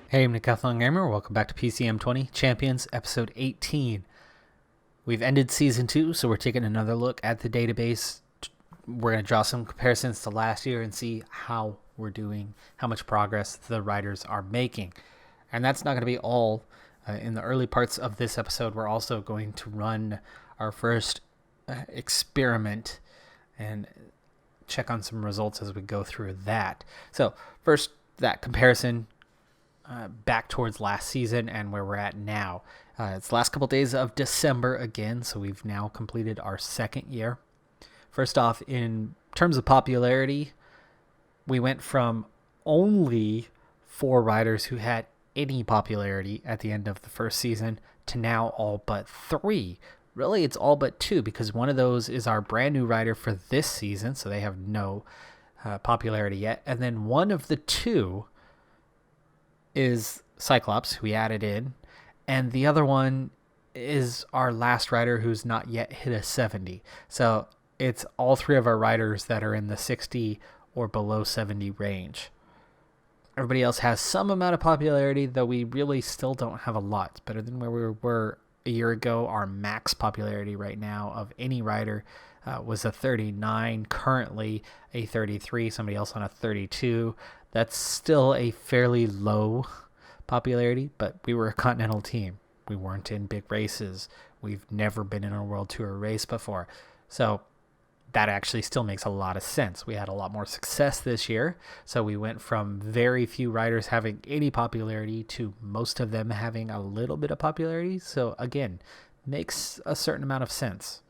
Hey, I'm Decathlon Gamer. Welcome back to PCM20 Champions, episode 18. We've ended season 2, so we're taking another look at the database. We're going to draw some comparisons to last year and see how we're doing, how much progress the riders are making. And that's not going to be all. In the early parts of this episode, we're also going to run our first experiment and check on some results as we go through that. So, first, that comparison back towards last season and where we're at now. It's the last couple days of December again, so we've now completed our second year. First off, in terms of popularity, we went from only 4 riders who had any popularity at the end of the first season to now all but 3. Really, it's all but 2 because one of those is our brand new rider for this season, so they have no popularity yet. And then one of the 2 is Cyclops, who we added in, and the other one is our last rider who's not yet hit a 70. So it's all 3 of our riders that are in the 60 or below 70 range. Everybody else has some amount of popularity, though we really still don't have a lot. It's better than where we were a year ago. Our max popularity right now of any rider was a 39, currently a 33, somebody else on a 32. That's still a fairly low popularity, but we were a continental team. We weren't in big races. We've never been in a World Tour race before. So that actually still makes a lot of sense. We had a lot more success this year. So we went from very few riders having any popularity to most of them having a little bit of popularity. So again, makes a certain amount of sense.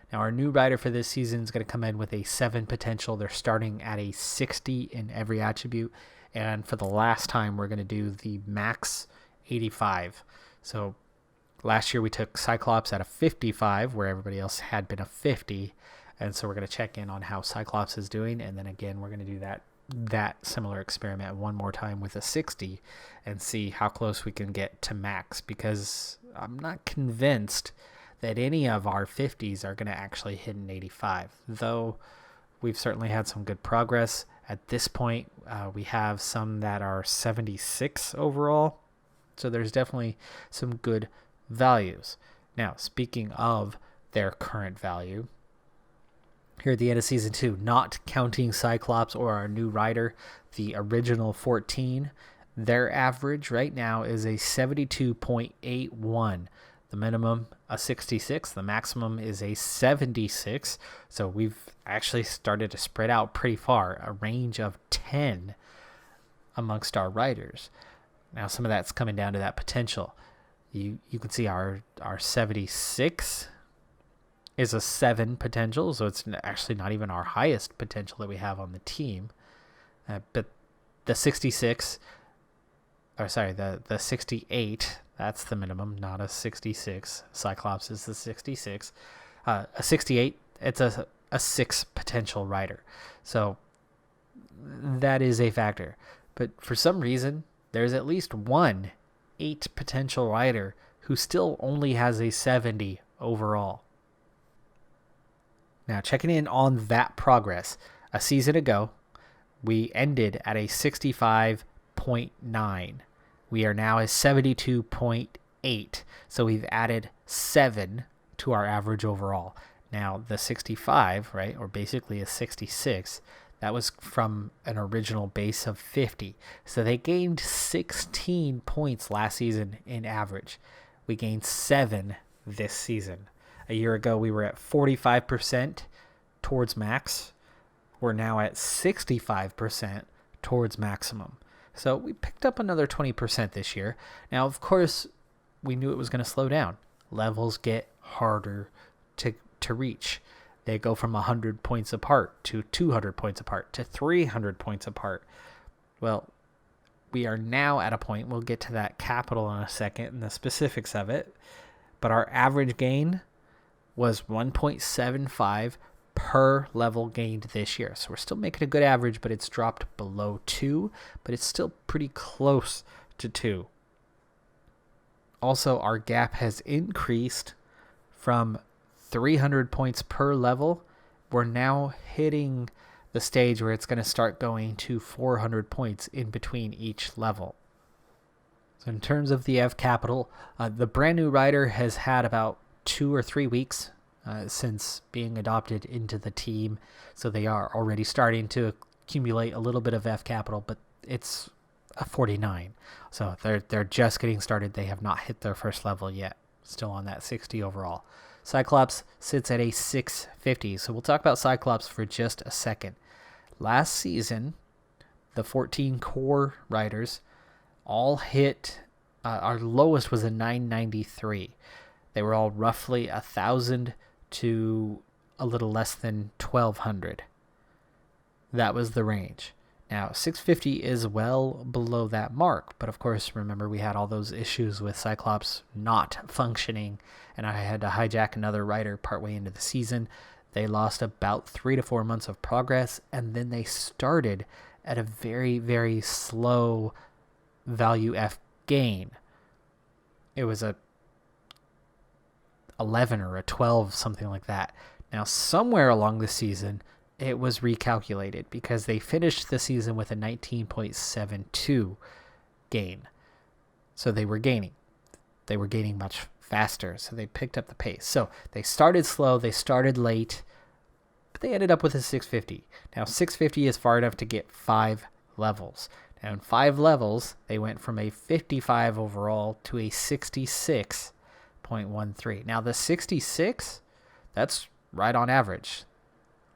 Now, our new rider for this season is going to come in with a 7 potential. They're starting at a 60 in every attribute. And for the last time, we're going to do the max 85. So last year we took Cyclops at a 55, where everybody else had been a 50. And so we're going to check in on how Cyclops is doing. And then again, we're going to do that similar experiment one more time with a 60 and see how close we can get to max. Because I'm not convinced that any of our 50s are going to actually hit an 85, though we've certainly had some good progress. At this point, we have some that are 76 overall, so there's definitely some good values. Now, speaking of their current value, here at the end of Season 2, not counting Cyclops or our new rider, the original 14, their average right now is a 72.81. The minimum, a 66. The maximum is a 76. So we've actually started to spread out pretty far, a range of 10 amongst our riders. Now, some of that's coming down to that potential. You can see our 76 is a 7 potential, so it's actually not even our highest potential that we have on the team. But the 66, or sorry, the 68, that's the minimum, not a 66. Cyclops is the 66. A 68, it's a 6 potential rider. So that is a factor. But for some reason, there's at least one 8 potential rider who still only has a 70 overall. Now, checking in on that progress. A season ago, we ended at a 65.9. We are now at 72.8. So we've added 7 to our average overall. Now, the 65, right, or basically a 66, that was from an original base of 50. So they gained 16 points last season in average. We gained 7 this season. A year ago, we were at 45% towards max. We're now at 65% towards maximum. So we picked up another 20% this year. Now, of course, we knew it was going to slow down. Levels get harder to reach. They go from 100 points apart to 200 points apart to 300 points apart. Well, we are now at a point, we'll get to that capital in a second and the specifics of it, but our average gain was 1.75 per level gained this year. So we're still making a good average, but it's dropped below 2, but it's still pretty close to 2. Also, our gap has increased from 300 points per level. We're now hitting the stage where it's going to start going to 400 points in between each level. So in terms of the F capital, the brand new rider has had about 2 or 3 weeks since being adopted into the team. So they are already starting to accumulate a little bit of F capital, but it's a 49. So they're just getting started. They have not hit their first level yet. Still on that 60 overall. Cyclops sits at a 650. So we'll talk about Cyclops for just a second. Last season, the 14 core riders all hit, our lowest was a 993. They were all roughly 1,000 to a little less than 1,200. That was the range. Now, 650 is well below that mark, but of course, remember we had all those issues with Cyclops not functioning, and I had to hijack another rider partway into the season. They lost about 3 to 4 months of progress, and then they started at a very, very slow value F gain. It was a 11 or a 12, something like that. Now, somewhere along the season, it was recalculated because they finished the season with a 19.72 gain. So they were gaining. They were gaining much faster, so they picked up the pace. So they started slow, they started late, but they ended up with a 650. Now, 650 is far enough to get 5 levels. Now, in 5 levels, they went from a 55 overall to a 66.13. Now, the 66, that's right on average.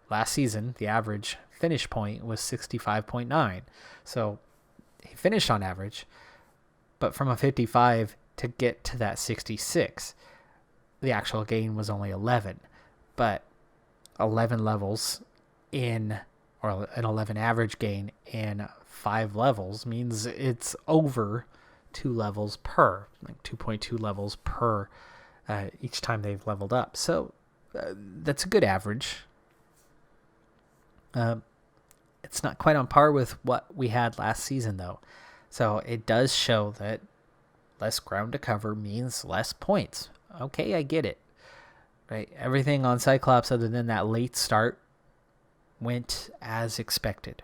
Last season, the average finish point was 65.9. So he finished on average, but from a 55 to get to that 66, the actual gain was only 11. But 11 levels in, or an 11 average gain in 5 levels means it's over 2 levels per, like 2.2 levels per each time they've leveled up. So that's a good average. It's not quite on par with what we had last season, though. So it does show that less ground to cover means less points. Okay, I get it. Right? Everything on Cyclops other than that late start went as expected.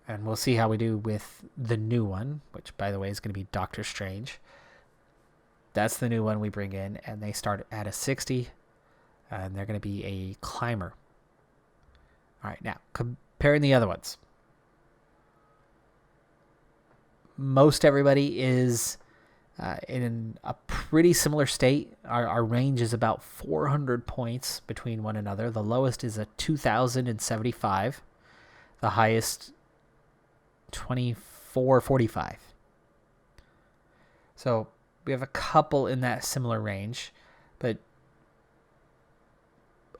And we'll see how we do with the new one, which, by the way, is going to be Doctor Strange. That's the new one we bring in, and they start at a 60, and they're going to be a climber. All right, now, comparing the other ones. Most everybody is in a pretty similar state. Our range is about 400 points between one another. The lowest is a 2,075. The highest, 2,445. So we have a couple in that similar range, but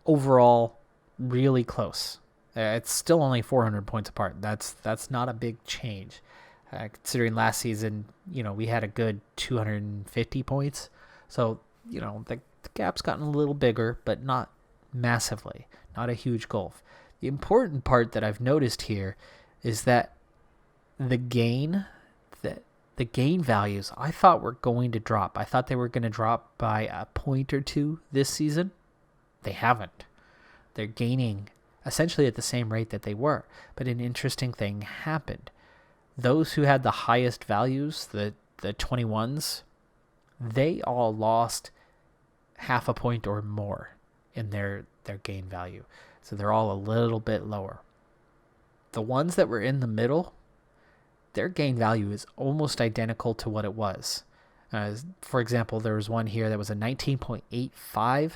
overall, really close. It's still only 400 points apart. That's not a big change. Considering last season, we had a good 250 points. So, the gap's gotten a little bigger, but not massively. Not a huge gulf. The important part that I've noticed here is that the gain values I thought were going to drop. I thought they were going to drop by a point or two this season. They haven't. They're gaining essentially at the same rate that they were. But an interesting thing happened. Those who had the highest values, the 21s, they all lost half a point or more in their gain value. So they're all a little bit lower. The ones that were in the middle, their gain value is almost identical to what it was. For example, there was one here that was a 19.85.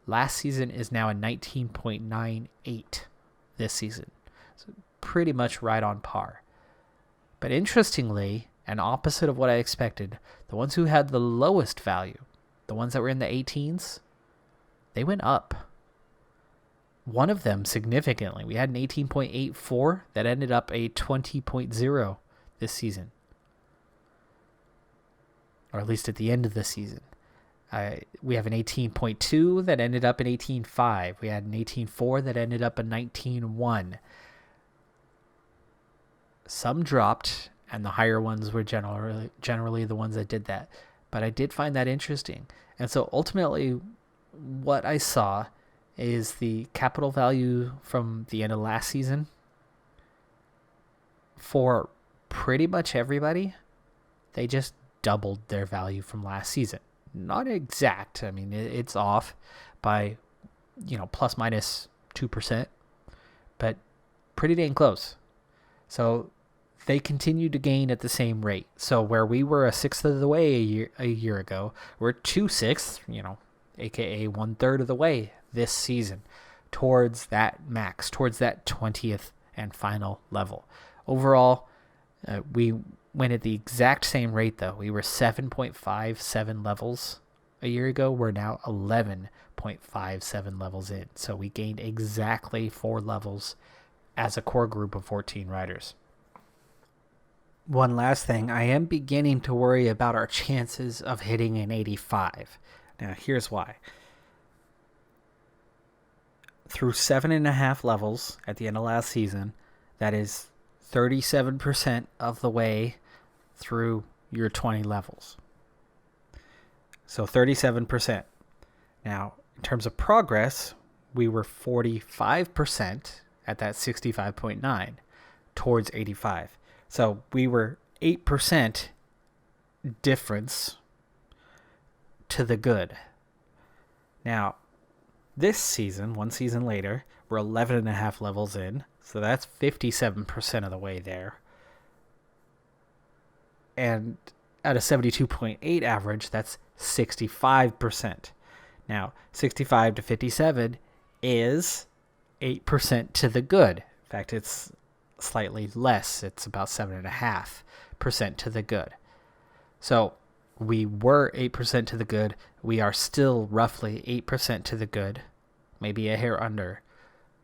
Last season is now a 19.98 this season. So pretty much right on par. But interestingly, and opposite of what I expected, the ones who had the lowest value, the ones that were in the 18s, they went up. One of them significantly. We had an 18.84 that ended up a 20.0 this season. Or at least at the end of the season. We have an 18.2 that ended up an 18.5. We had an 18.4 that ended up a 19.1. Some dropped, and the higher ones were generally the ones that did that. But I did find that interesting. And so ultimately, what I saw is the capital value from the end of last season for pretty much everybody they just doubled their value from last season. Not exact. I mean, it's off by, plus minus 2%, but pretty dang close. So they continue to gain at the same rate. So where we were a sixth of the way a year ago, we're 2/6, aka 1/3 of the way this season towards that max, towards that 20th and final level. Overall, we went at the exact same rate, though. We were 7.57 levels a year ago. We're now 11.57 levels in. So we gained exactly 4 levels as a core group of 14 riders. One last thing, I am beginning to worry about our chances of hitting an 85. Now, here's why. Through 7.5 levels at the end of last season, that is 37% of the way through your 20 levels. So 37%. Now, in terms of progress, we were 45% at that 65.9 towards 85. So we were 8% difference to the good. Now, this season, one season later, we're 11.5 levels in. So that's 57% of the way there. And at a 72.8 average, that's 65%. Now, 65 to 57 is 8% to the good. In fact, it's slightly less. It's about 7.5% to the good. So we were 8% to the good. We are still roughly 8% to the good, maybe a hair under,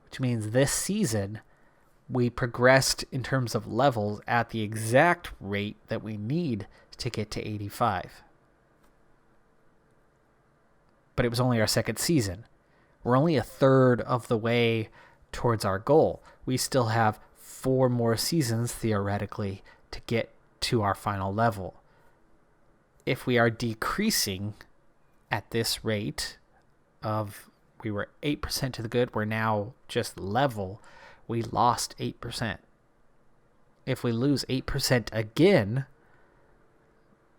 which means this season we progressed in terms of levels at the exact rate that we need to get to 85. But it was only our second season. We're only a third of the way towards our goal. We still have 4 more seasons, theoretically, to get to our final level. If we are decreasing at this rate of, we were 8% to the good, we're now just level, we lost 8%. If we lose 8% again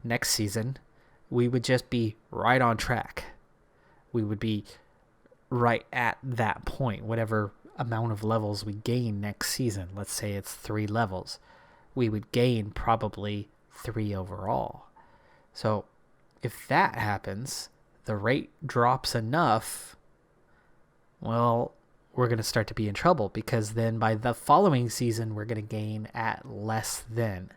next season, we would just be right on track. We would be right at that point, whatever amount of levels we gain next season. Let's say it's 3 levels. We would gain probably 3 overall. So if that happens, the rate drops enough, well, we're going to start to be in trouble, because then by the following season, we're going to gain at less than,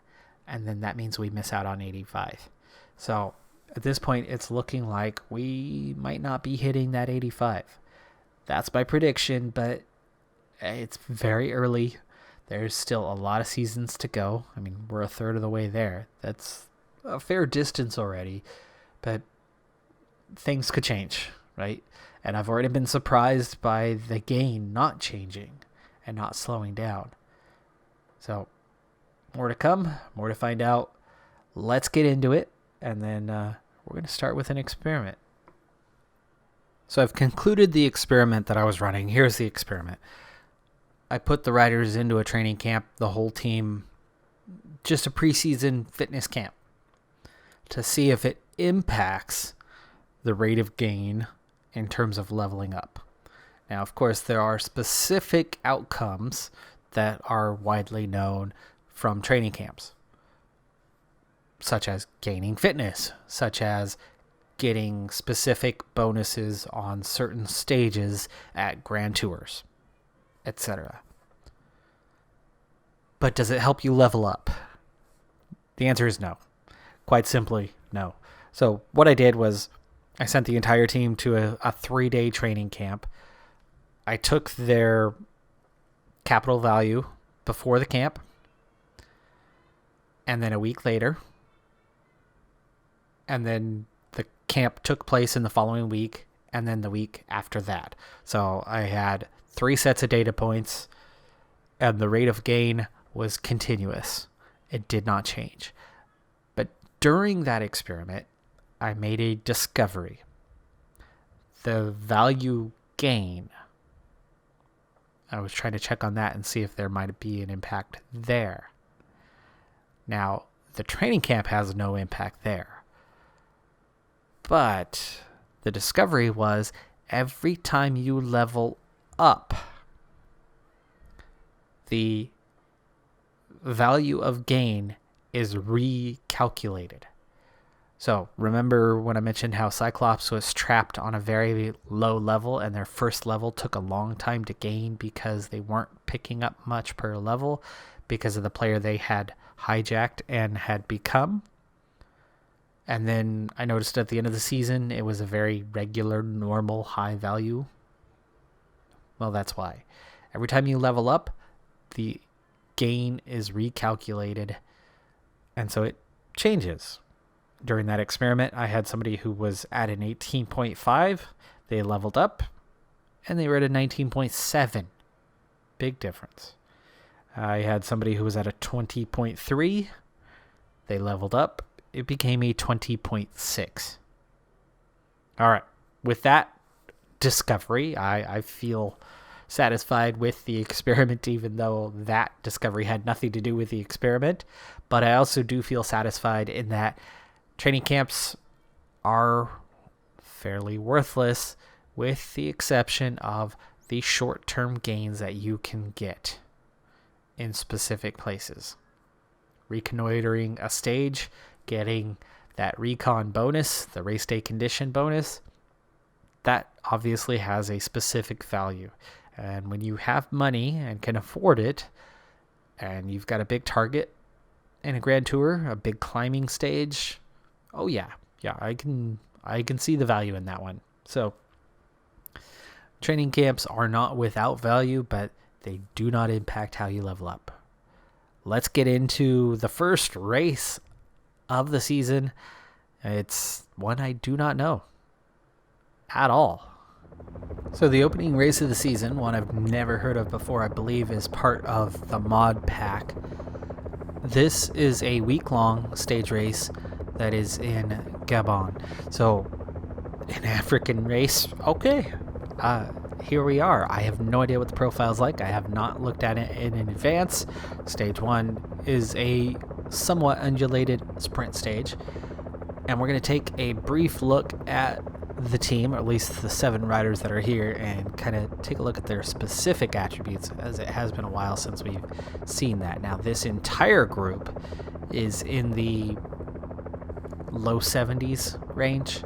and then that means we miss out on 85. So at this point, it's looking like we might not be hitting that 85. That's my prediction, but it's very early. There's still a lot of seasons to go. I mean, we're a third of the way there. That's a fair distance already, but things could change, right? And I've already been surprised by the gain not changing and not slowing down. So more to come, more to find out. Let's get into it, and then we're going to start with an experiment. So I've concluded the experiment that I was running. Here's the experiment. I put the riders into a training camp, the whole team, just a preseason fitness camp, to see if it impacts the rate of gain in terms of leveling up. Now, of course, there are specific outcomes that are widely known from training camps, such as gaining fitness, such as getting specific bonuses on certain stages at Grand Tours, etc. But does it help you level up? The answer is no. Quite simply, no. So what I did was I sent the entire team to a 3-day training camp. I took their capital value before the camp, and then a week later, and then the camp took place in the following week, and then the week after that. So I had 3 sets of data points, and the rate of gain was continuous. It did not change. But during that experiment, I made a discovery. The value gain, I was trying to check on that and see if there might be an impact there. Now, the training camp has no impact there. But the discovery was every time you level up, the value of gain is recalculated. So remember when I mentioned how Cyclops was trapped on a very low level and their first level took a long time to gain because they weren't picking up much per level because of the player they had hijacked and had become? And then I noticed at the end of the season, it was a very regular, normal, high value. Well, that's why. Every time you level up, the gain is recalculated. And so it changes. During that experiment, I had somebody who was at an 18.5. They leveled up, and they were at a 19.7. Big difference. I had somebody who was at a 20.3. They leveled up. It became a 20.6. All right. With that discovery, I feel satisfied with the experiment, even though that discovery had nothing to do with the experiment. But I also do feel satisfied in that training camps are fairly worthless, with the exception of the short-term gains that you can get in specific places. Reconnoitering a stage, getting that recon bonus, the race day condition bonus, that obviously has a specific value. And when you have money and can afford it, and you've got a big target in a Grand Tour, a big climbing stage, oh yeah, I can see the value in that one. So training camps are not without value, but they do not impact how you level up. Let's get into the first race of the season. It's one I do not know at all. So the opening race of the season, one I've never heard of before, I believe is part of the mod pack. This is a week-long stage race that is in Gabon. So, an African race, okay. Here we are. I have no idea what the profile's like. I have not looked at it in advance. Stage 1 is a somewhat undulated sprint stage. And we're going to take a brief look at the team, or at least the 7 riders that are here, and kind of take a look at their specific attributes, as it has been a while since we've seen that. Now, this entire group is in the low 70s range.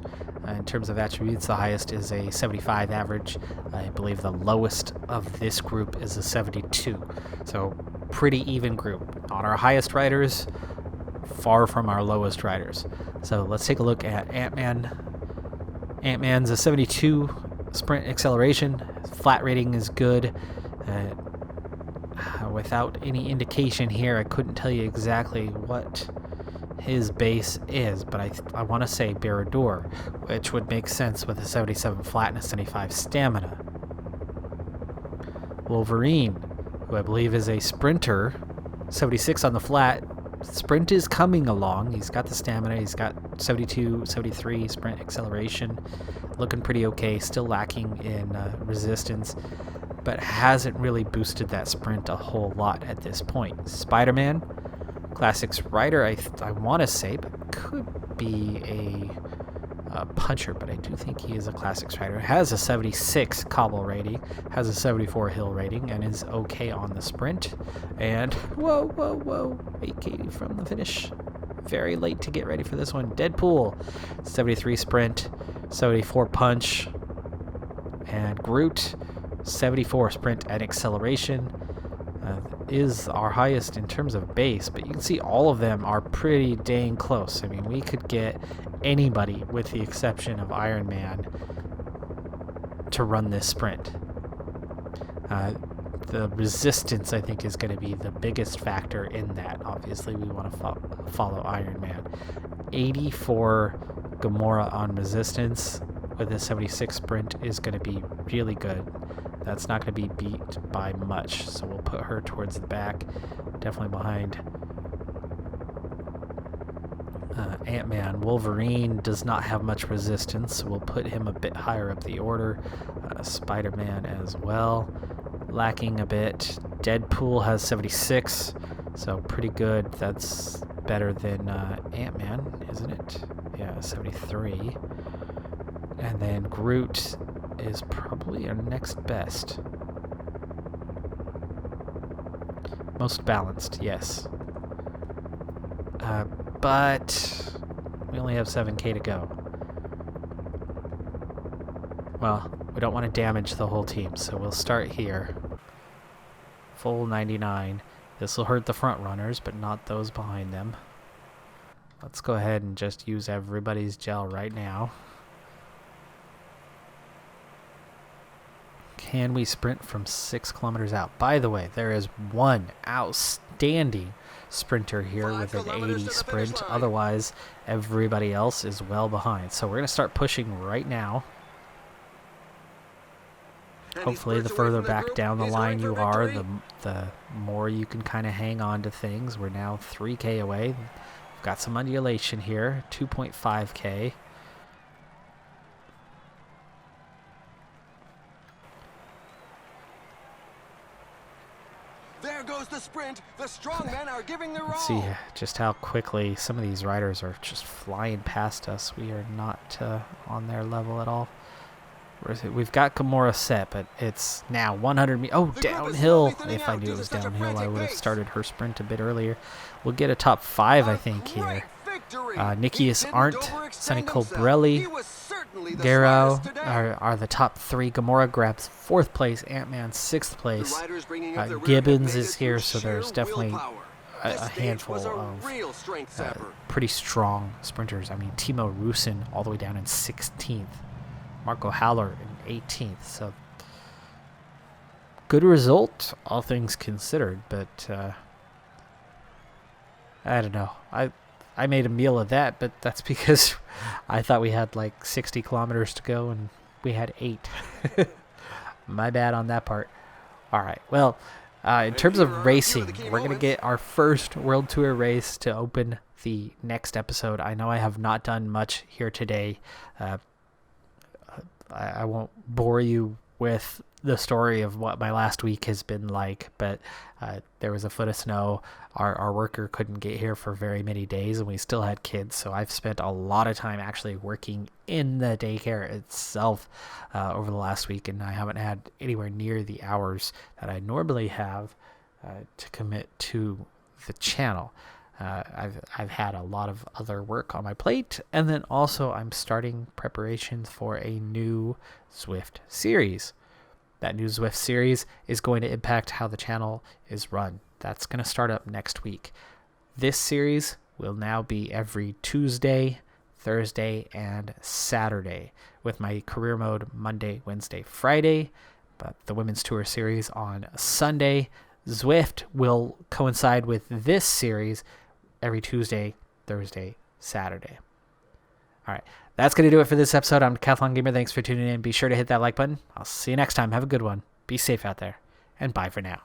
In terms of attributes, the highest is a 75 average. I believe the lowest of this group is a 72. So pretty even group. On our highest riders, far from our lowest riders. So let's take a look at Ant-Man. Ant-Man's a 72 sprint acceleration. Flat rating is good. Without any indication here, I couldn't tell you exactly what his base is, but I want to say Barrador, which would make sense with a 77 flat and a 75 stamina. Wolverine, who I believe is a sprinter, 76 on the flat. Sprint is coming along. He's got the stamina. He's got 72, 73 sprint acceleration. Looking pretty okay. Still lacking in resistance, but hasn't really boosted that sprint a whole lot at this point. Spider-Man, Classics rider, I want to say, but could be a puncher, but I do think he is a Classics rider. Has a 76 cobble rating, has a 74 hill rating, and is okay on the sprint. And whoa, vacating from the finish. Very late to get ready for this one. Deadpool, 73 sprint, 74 punch, and Groot, 74 sprint and acceleration. Is our highest in terms of base, but you can see all of them are pretty dang close. I mean, we could get anybody, with the exception of Iron Man, to run this sprint. The resistance, I think, is going to be the biggest factor in that. Obviously, we want to follow Iron Man. 84 Gamora on resistance with a 76 sprint is going to be really good. That's not going to be beat by much, so we'll put her towards the back, definitely behind Ant-Man. Wolverine does not have much resistance, so we'll put him a bit higher up the order. Spider-Man as well, lacking a bit. Deadpool has 76, so pretty good. That's better than Ant-Man, isn't it? Yeah, 73. And then Groot is probably our next best. Most balanced, yes. But we only have 7K to go. Well, we don't want to damage the whole team, so we'll start here. Full 99. This will hurt the front runners, but not those behind them. Let's go ahead and just use everybody's gel right now. Can we sprint from 6 kilometers out? By the way, there is one outstanding sprinter here with an 80 sprint. Otherwise, everybody else is well behind. So we're going to start pushing right now. Hopefully, the further back down the line you are, the more you can kind of hang on to things. We're now 3K away. We've got some undulation here, 2.5K. There goes the sprint. The strong men are giving their all. Let's see just how quickly some of these riders are just flying past us. We are not on their level at all. We've got Gamora set, but it's now 100 meters. Oh, downhill. If I knew it was downhill, I would have started her sprint a bit earlier. We'll get a top 5, I think, here. Nikias Arndt, Sonny Colbrelli, Garrow are the top 3. Gamora grabs 4th place. Ant-Man 6th place. Gibbons is here, so there's definitely a handful of pretty strong sprinters. I mean, Timo Rusin all the way down in 16th. Marco Haller in 18th. So good result, all things considered. But I don't know. I made a meal of that, but that's because I thought we had like 60 kilometers to go, and we had 8. My bad on that part. All right. Well, in terms of racing, we're going to get our first World Tour race to open the next episode. I know I have not done much here today. I won't bore you with the story of what my last week has been like, but there was a foot of snow. Our worker couldn't get here for very many days, and we still had kids, so I've spent a lot of time actually working in the daycare itself over the last week, and I haven't had anywhere near the hours that I normally have to commit to the channel. I've had a lot of other work on my plate, and then also I'm starting preparations for a new Zwift series. That new Zwift series is going to impact how the channel is run. That's going to start up next week. This series will now be every Tuesday, Thursday, and Saturday, with my career mode Monday, Wednesday, Friday, but the Women's Tour series on Sunday. Zwift will coincide with this series every Tuesday, Thursday, Saturday. All right. That's going to do it for this episode. I'm Decathlon Gamer. Thanks for tuning in. Be sure to hit that like button. I'll see you next time. Have a good one. Be safe out there. And bye for now.